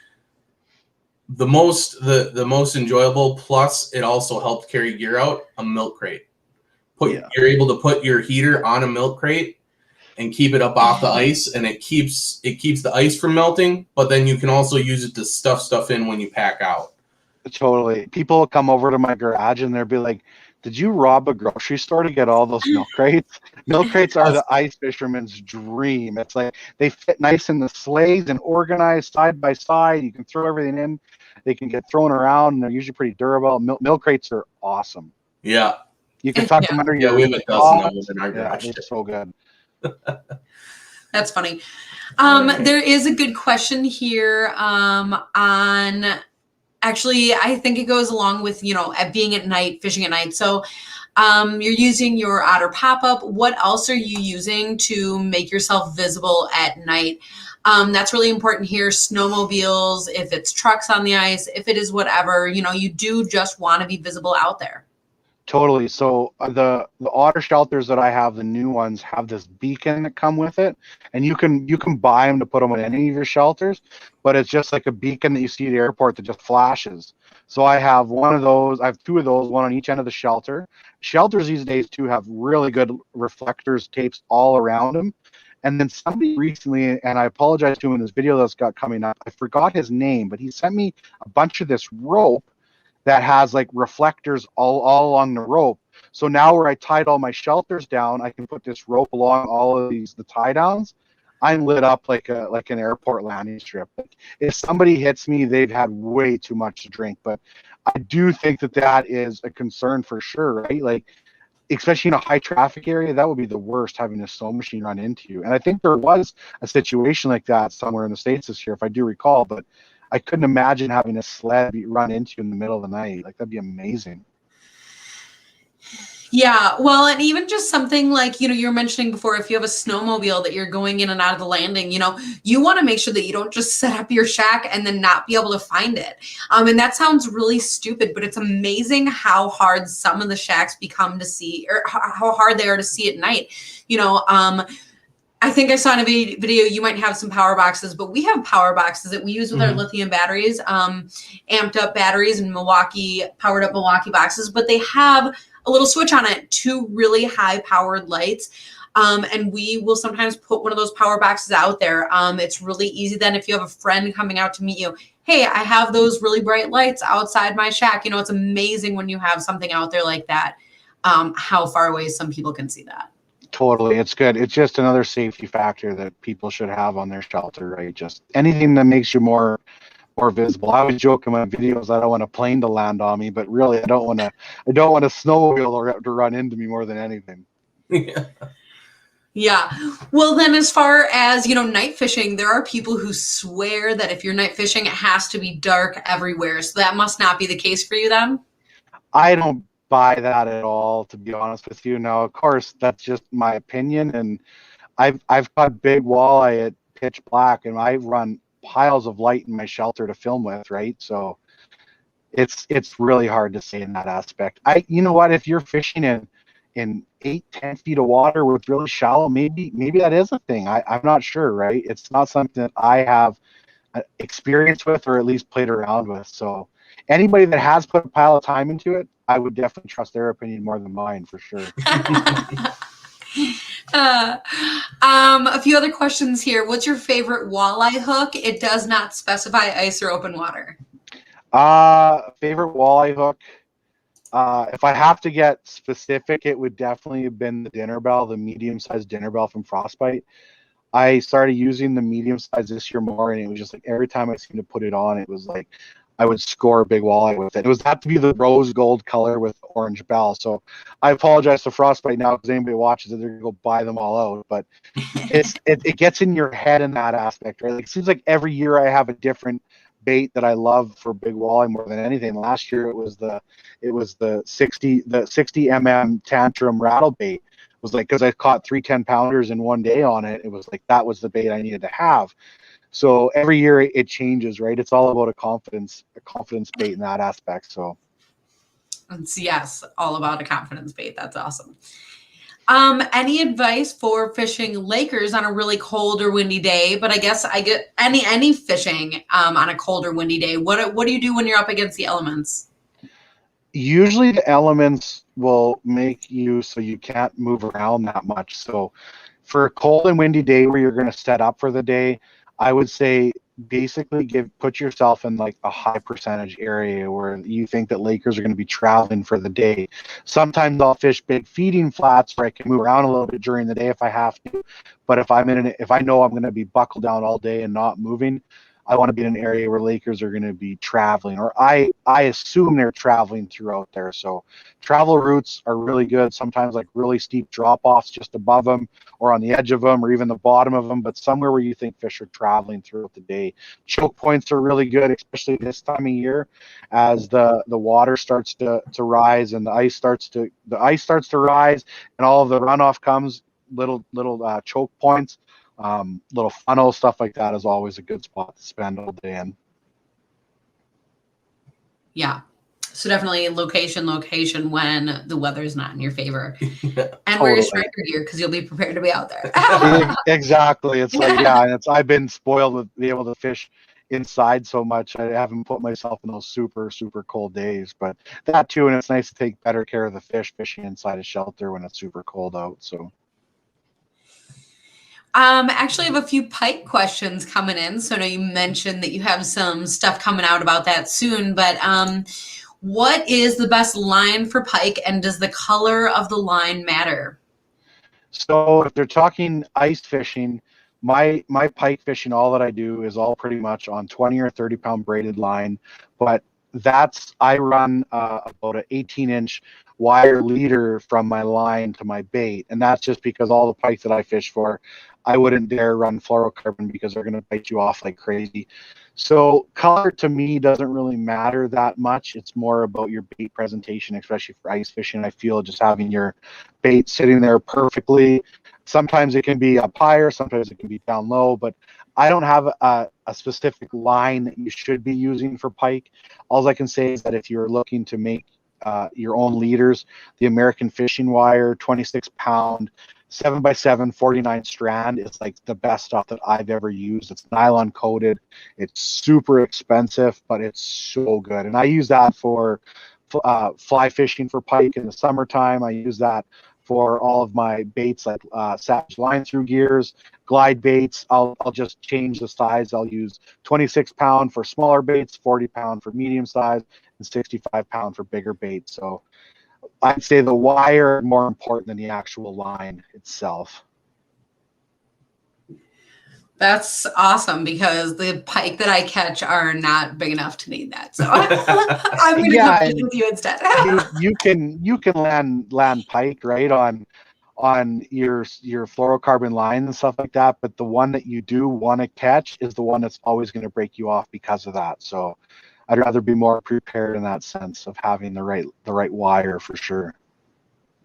the most enjoyable, plus it also helped carry gear out, a milk crate. You're able to put your heater on a milk crate and keep it up off the ice, and it keeps the ice from melting, but then you can also use it to stuff stuff in when you pack out. Totally. People will come over to my garage and they'll be like, did you rob a grocery store to get all those milk crates? Milk crates are the ice fisherman's dream. It's like they fit nice in the sleighs and organized side by side. You can throw everything in. They can get thrown around, and they're usually pretty durable. Milk crates are awesome. Yeah. You can tuck them under your we have a dozen of them in our garage. They're so good. That's funny. There is a good question here on actually, I think it goes along with, at being at night, fishing at night. So you're using your Otter pop-up. What else are you using to make yourself visible at night? That's really important here. Snowmobiles, if it's trucks on the ice, if it is whatever, you do just want to be visible out there. Totally. So the Otter shelters that I have, the new ones, have this beacon that come with it, and you can buy them to put them on any of your shelters, but it's just like a beacon that you see at the airport that just flashes. So I have one of those. I have two of those, one on each end of the shelter. Shelters these days too have really good reflectors, tapes all around them. And then somebody recently, and I apologize to him in this video that's got coming up, I forgot his name, but he sent me a bunch of this rope that has like reflectors all along the rope. So now where I tied all my shelters down, I can put this rope along all of the tie downs. I'm lit up like an airport landing strip. If somebody hits me, they've had way too much to drink. But I do think that is a concern for sure, right? Like, especially in a high traffic area, that would be the worst, having a snow machine run into you. And I think there was a situation like that somewhere in the States this year, if I do recall, but I couldn't imagine having a sled be run into in the middle of the night. Like, that'd be amazing. Yeah, well, and even just something like, you were mentioning before, if you have a snowmobile that you're going in and out of the landing, you want to make sure that you don't just set up your shack and then not be able to find it. And that sounds really stupid, but it's amazing how hard some of the shacks become to see, or how hard they are to see at night. I think I saw in a video, you might have some power boxes, but we have power boxes that we use with our lithium batteries, amped up batteries and powered up Milwaukee boxes, but they have a little switch on it, two really high powered lights. And we will sometimes put one of those power boxes out there. It's really easy then if you have a friend coming out to meet you. Hey, I have those really bright lights outside my shack. It's amazing when you have something out there like that, how far away some people can see that. Totally. It's good. It's just another safety factor that people should have on their shelter, right? Just anything that makes you more visible. I always joke in my videos, I don't want a plane to land on me, but really I don't want a snowmobile to run into me more than anything. Yeah. Well, then as far as, night fishing, there are people who swear that if you're night fishing, it has to be dark everywhere. So that must not be the case for you then? I don't buy that at all, to be honest with you. Now, of course, that's just my opinion, and I've caught big walleye at pitch black, and I run piles of light in my shelter to film with, right? So it's really hard to say in that aspect. You know what, if you're fishing in 8-10 feet of water with really shallow, maybe that is a thing. I'm not sure, right? It's not something that I have experience with, or at least played around with. So anybody that has put a pile of time into it, I would definitely trust their opinion more than mine for sure. A few other questions here. What's your favorite walleye hook? It does not specify ice or open water. Favorite walleye hook. If I have to get specific, it would definitely have been the dinner bell, the medium-sized dinner bell from Frostbite. I started using the medium size this year more, and it was just like every time I seemed to put it on, it was like I would score a big walleye with it. It was had to be the rose gold color with orange bell. So I apologize to Frostbite now because anybody watches it, they're gonna go buy them all out. But it gets in your head in that aspect, right? Like it seems like every year I have a different bait that I love for big walleye more than anything. Last year it was the 60 tantrum rattle bait. It was like because I caught 3 10-pounders in one day on it. It was like that was the bait I needed to have. So every year it changes, right? It's all about a confidence bait in that aspect. So It's, yes, all about a confidence bait. That's awesome. Any advice for fishing Lakers on a really cold or windy day? But I guess I get any fishing on a cold or windy day. What do you do when you're up against the elements? usually the elements will make you so you can't move around that much. So for a cold and windy day where you're going to set up for the day, I would say basically put yourself in like a high percentage area where you think that Lakers are going to be traveling for the day. Sometimes I'll fish big feeding flats where I can move around a little bit during the day if I have to. But if I know I'm going to be buckled down all day and not moving, I want to be in an area where Lakers are going to be traveling, or I assume they're traveling throughout there. So travel routes are really good. Sometimes like really steep drop-offs just above them or on the edge of them or even the bottom of them, but somewhere where you think fish are traveling throughout the day. Choke points are really good, especially this time of year as the water starts to rise and the ice starts to rise and all of the runoff comes, little choke points. Little funnel stuff like that is always a good spot to spend all day in. Yeah. So definitely location when the weather is not in your favor. And Totally. wear your striker gear because you'll be prepared to be out there. Exactly. It's like, yeah, and I've been spoiled with being able to fish inside so much. I haven't put myself in those super, super cold days, but that too. And it's nice to take better care of the fish fishing inside a shelter when it's super cold out. So. Actually, I have a few pike questions coming in. So I know you mentioned that you have some stuff coming out about that soon, but what is the best line for pike, and does the color of the line matter? So if they're talking ice fishing, my pike fishing, all that I do is all pretty much on 20 or 30 pound braided line, but I run about an 18-inch wire leader from my line to my bait, and that's just because all the pike that I fish for, I wouldn't dare run fluorocarbon because they're going to bite you off like crazy. So color to me doesn't really matter that much. It's more about your bait presentation, especially for ice fishing. I feel just having your bait sitting there perfectly. Sometimes it can be up higher, sometimes it can be down low, but I don't have a specific line that you should be using for pike. All I can say is that if you're looking to make your own leaders, the American Fishing Wire 26-pound 7x7 49 strand is like the best stuff that I've ever used. It's nylon coated. It's super expensive, but it's so good. And I use that for fly fishing for pike in the summertime. I use that for all of my baits like Savage line through gears, glide baits. I'll just change the size. I'll use 26-pound for smaller baits, 40-pound for medium size, and 65-pound for bigger baits. So I'd say the wire is more important than the actual line itself. That's awesome because the pike that I catch are not big enough to need that. So I'm going to come fish with you instead. you can land pike right on your fluorocarbon line and stuff like that, but the one that you do want to catch is the one that's always going to break you off because of that. So I'd rather be more prepared in that sense of having the right wire for sure.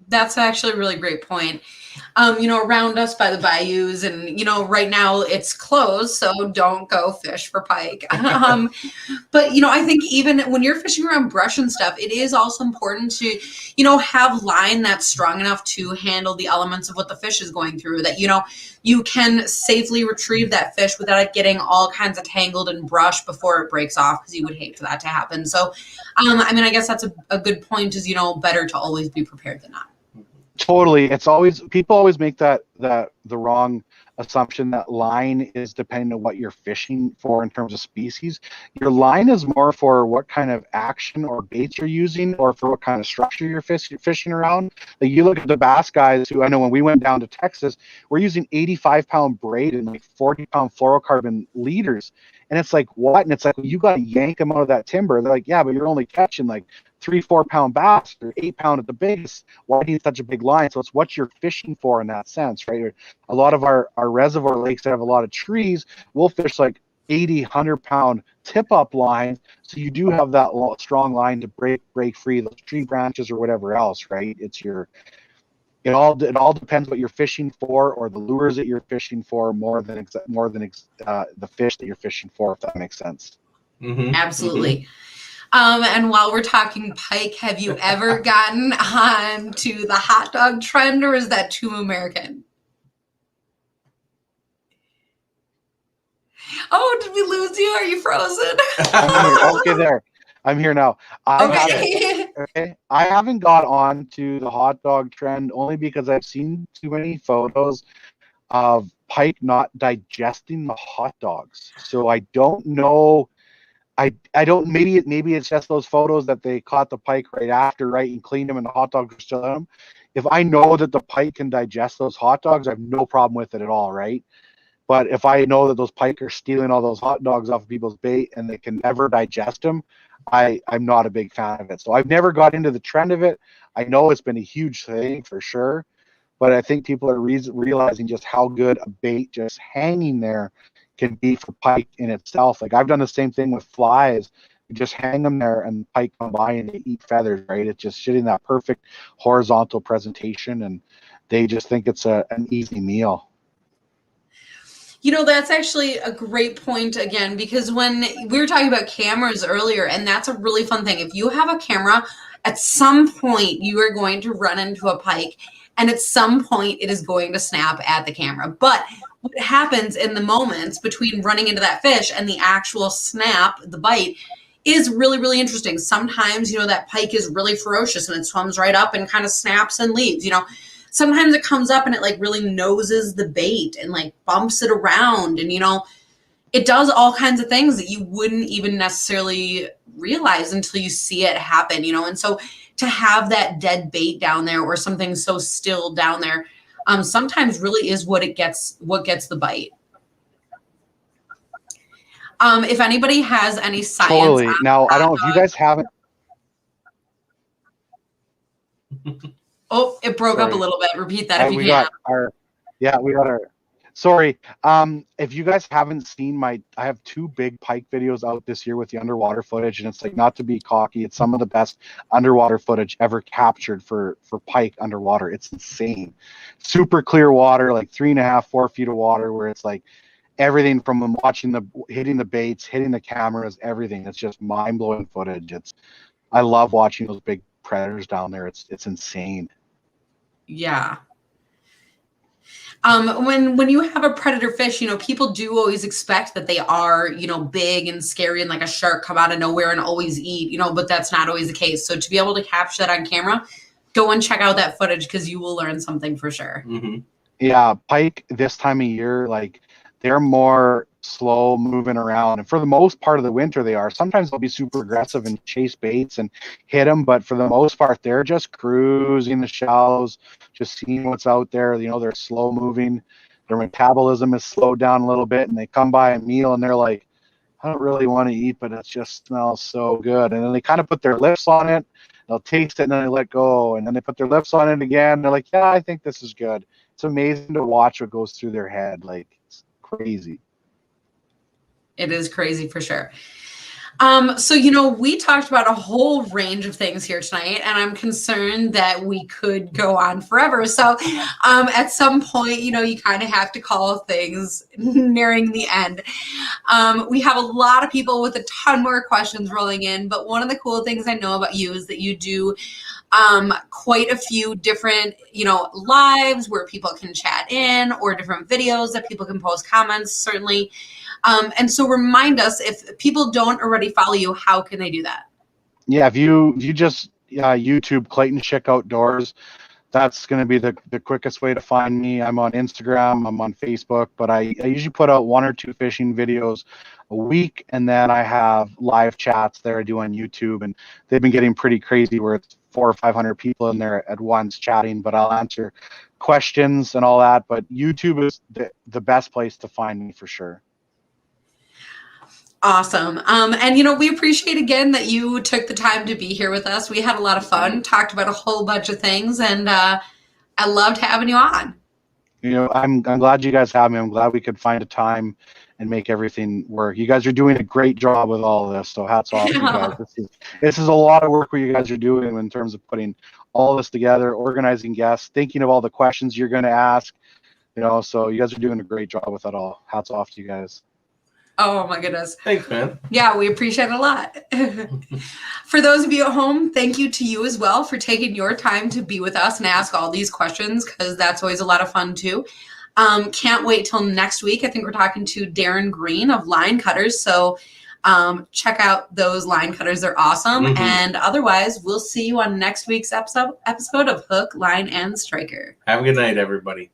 That's actually a really great point. Around us by the bayous and, right now it's closed, so don't go fish for pike. But, I think even when you're fishing around brush and stuff, it is also important to, have line that's strong enough to handle the elements of what the fish is going through, that, you can safely retrieve that fish without it getting all kinds of tangled and brushed before it breaks off, because you would hate for that to happen. So, I mean, I guess that's a good point, is, better to always be prepared than not. Totally. It's always, people always make the wrong assumption that line is depending on what you're fishing for in terms of species. Your line is more for what kind of action or baits you're using, or for what kind of structure you're fishing around. Like, you look at the bass guys, who, I know when we went down to Texas, we're using 85-pound braid and like 40-pound fluorocarbon leaders. And it's like, what? And it's like, well, you got to yank them out of that timber. They're like, yeah, but you're only catching like 3-4 pound bass, or 8 pound at the biggest. Why do you need such a big line? So it's what you're fishing for in that sense, right? A lot of our reservoir lakes that have a lot of trees, we'll fish like 80, 100-pound tip-up lines. So you do have that strong line to break free those tree branches or whatever else, right? It all depends what you're fishing for, or the lures that you're fishing for, more than the fish that you're fishing for, if that makes sense. Mm-hmm. Absolutely. And while we're talking pike, have you ever gotten on to the hot dog trend, or is that too American? Oh, did we lose you? Are you frozen? I'm here. Okay, there. I'm here now. Okay. I haven't got on to the hot dog trend, only because I've seen too many photos of pike not digesting the hot dogs. So I don't know. I don't, maybe it's just those photos that they caught the pike right after, right, and cleaned them, and the hot dogs are still in them. If I know that the pike can digest those hot dogs, I have no problem with it at all, right? But if I know that those pike are stealing all those hot dogs off of people's bait and they can never digest them, I'm not a big fan of it. So I've never got into the trend of it. I know it's been a huge thing for sure, but I think people are realizing just how good a bait just hanging there can be for pike in itself. Like, I've done the same thing with flies. You just hang them there and pike come by and they eat feathers, right? It's just shitting that perfect horizontal presentation, and they just think it's an easy meal. That's actually a great point, again, because when we were talking about cameras earlier, and that's a really fun thing. If you have a camera, at some point you are going to run into a pike, and at some point it is going to snap at the camera. But what happens in the moments between running into that fish and the actual snap, the bite, is really, really interesting. Sometimes, that pike is really ferocious and it swims right up and kind of snaps and leaves. Sometimes it comes up and it like really noses the bait and like bumps it around, and it does all kinds of things that you wouldn't even necessarily realize until you see it happen. And so to have that dead bait down there, or something so still down there, sometimes really is what gets the bite. If anybody has any science, totally. Now, I don't know if you guys haven't. Oh, it broke up a little bit. Repeat that if you can. We got our. Sorry. If you guys haven't seen I have 2 big pike videos out this year with the underwater footage, and it's like, not to be cocky, it's some of the best underwater footage ever captured for pike underwater. It's insane. Super clear water, like 3.5, 4 feet of water, where it's like everything from them hitting the baits, hitting the cameras, everything. It's just mind-blowing footage. I love watching those big predators down there. It's insane. Yeah. When you have a predator fish, people do always expect that they are, big and scary and like a shark come out of nowhere and always eat, but that's not always the case. So to be able to capture that on camera, go and check out that footage, because you will learn something for sure. Mm-hmm. Yeah, pike this time of year, like, they're more slow moving around, and for the most part of the winter they are. Sometimes they'll be super aggressive and chase baits and hit them, but for the most part they're just cruising the shallows, just seeing what's out there. They're slow moving, their metabolism is slowed down a little bit, and they come by a meal and they're like, I don't really want to eat, but it just smells so good. And then they kind of put their lips on it, they'll taste it, and then they let go, and then they put their lips on it again, they're like, yeah, I think this is good. It's amazing to watch what goes through their head. Like, it's crazy. It is crazy for sure. So, we talked about a whole range of things here tonight, and I'm concerned that we could go on forever. So, at some point, you kind of have to call things nearing the end. We have a lot of people with a ton more questions rolling in, but one of the cool things I know about you is that you do quite a few different, lives where people can chat in, or different videos that people can post comments, certainly. And so remind us, if people don't already follow you, how can they do that? Yeah, if you just YouTube Clayton Schick Outdoors, that's going to be the quickest way to find me. I'm on Instagram, I'm on Facebook, but I usually put out 1 or 2 fishing videos a week, and then I have live chats there I do on YouTube, and they've been getting pretty crazy where it's 400 or 500 people in there at once chatting, but I'll answer questions and all that. But YouTube is the best place to find me for sure. Awesome. And we appreciate again that you took the time to be here with us. We had a lot of fun, talked about a whole bunch of things, and I loved having you on. I'm glad you guys have me. I'm glad we could find a time and make everything work. You guys are doing a great job with all of this, so hats off to you guys. This is a lot of work what you guys are doing in terms of putting all this together, organizing guests, thinking of all the questions you're going to ask. So you guys are doing a great job with it all. Hats off to you guys. Oh my goodness. Thanks, man. Yeah, we appreciate it a lot. For those of you at home, thank you to you as well for taking your time to be with us and ask all these questions, because that's always a lot of fun too. Can't wait till next week. I think we're talking to Darren Green of Line Cutters. So check out those line cutters. They're awesome. Mm-hmm. And otherwise, we'll see you on next week's episode of Hook, Line, and Striker. Have a good night, everybody.